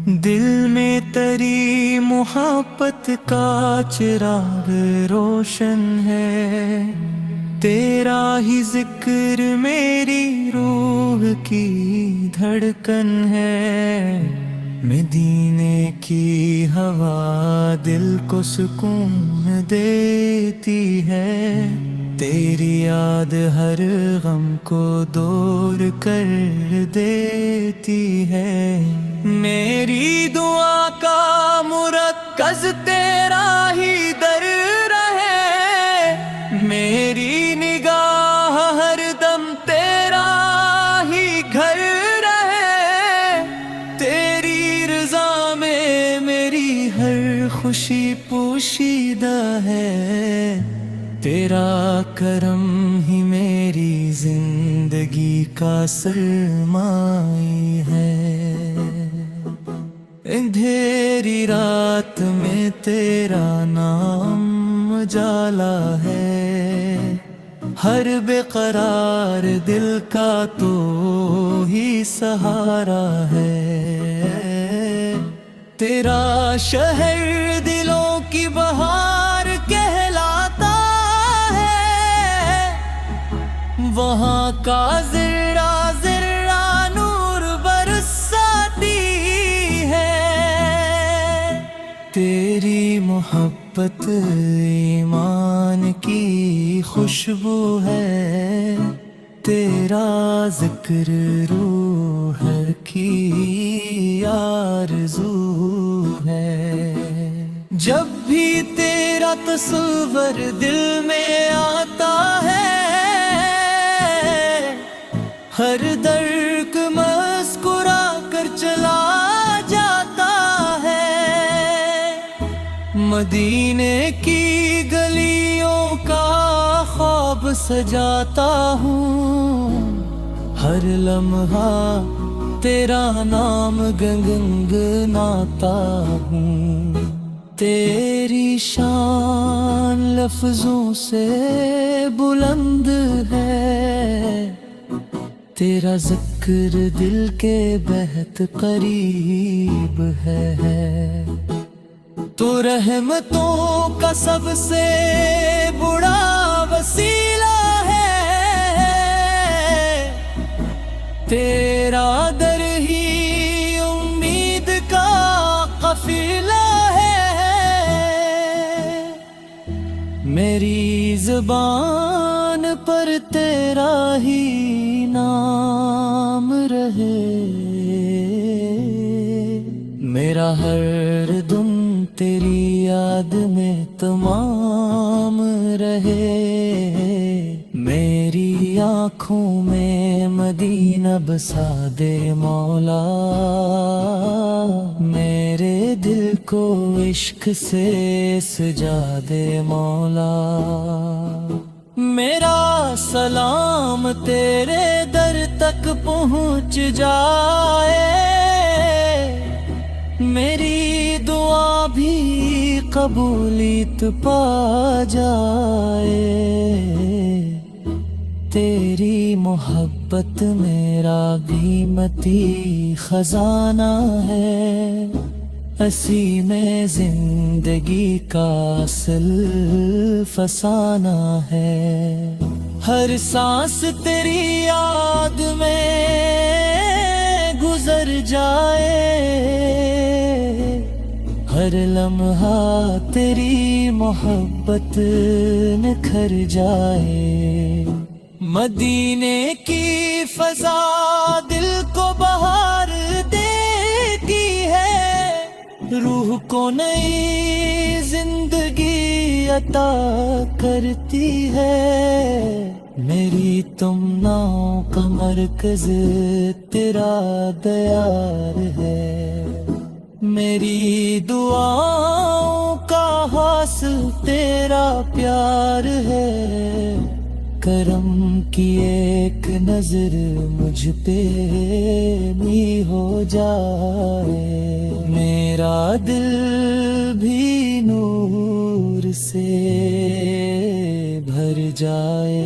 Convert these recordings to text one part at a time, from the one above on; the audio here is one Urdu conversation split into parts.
دل میں تری محبت کا چراغ روشن ہے، تیرا ہی ذکر میری روح کی دھڑکن ہے۔ مدینے کی ہوا دل کو سکون دیتی ہے، تیری یاد ہر غم کو دور کر دیتی ہے۔ میری دعا کا مرکز تیرا ہی در رہے، میری نگاہ ہر دم تیرا ہی گھر رہے، تیری رضا میں میری ہر خوشی پوشیدہ ہے، تیرا کرم ہی میری زندگی کا سرمایہ ہے۔ اندھیری رات میں تیرا نام اجالا ہے، ہر بے قرار دل کا تو ہی سہارا ہے، تیرا شہر دلوں کی بہار کہلاتا ہے، وہاں کا ذرہ ذرہ نور برساتی ہے، تیری محبت ایمان کی خوشبو ہے، تیرا ذکر روح کی آرزو ہے۔ جب بھی تیرا تصور دل میں آتا ہے، ہر درد مسکرا کر چلا جاتا ہے، مدینے کی گلیوں کا خواب سجاتا ہوں، ہر لمحہ تیرا نام گنگناتا ہوں، تیری شان لفظوں سے بلند ہے، تیرا ذکر دل کے بہت قریب ہے، تو رحمتوں کا سب سے بڑا وسیلہ ہے، تیرا در ہی امید کا قافلہ ہے، میری زبان پر تیرا ہی نام رہے، میرا ہر دم تیری یاد میں تمام رہے، میری آنکھوں میں مدینہ بسا دے مولا، میرے دل کو عشق سے سجا دے مولا، میرا سلام تیرے در تک پہنچ جائے، میری دعا بھی قبولیت پا جائے، تیری محبت میرا قیمتی خزانہ ہے، اسی میں زندگی کا اصل فسانہ ہے، ہر سانس تیری یاد میں گزر جائے، ہر لمحہ تیری محبت نکھر جائے، مدینے کی فضا دل کو بہار دیتی ہے، روح کو نئی زندگی عطا کرتی ہے، میری تمناؤں کا مرکز تیرا دیار ہے، میری دعاؤں کا حاصل تیرا پیار ہے، کرم کی ایک نظر مجھ پہ بھی ہو جائے، میرا دل بھی نور سے بھر جائے،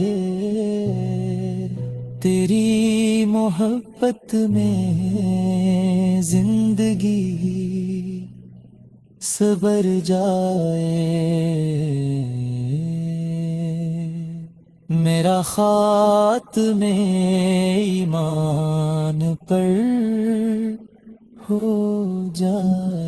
تیری محبت میں زندگی سبر جائے، میرا خاتمِ ایمان پر ہو جائے۔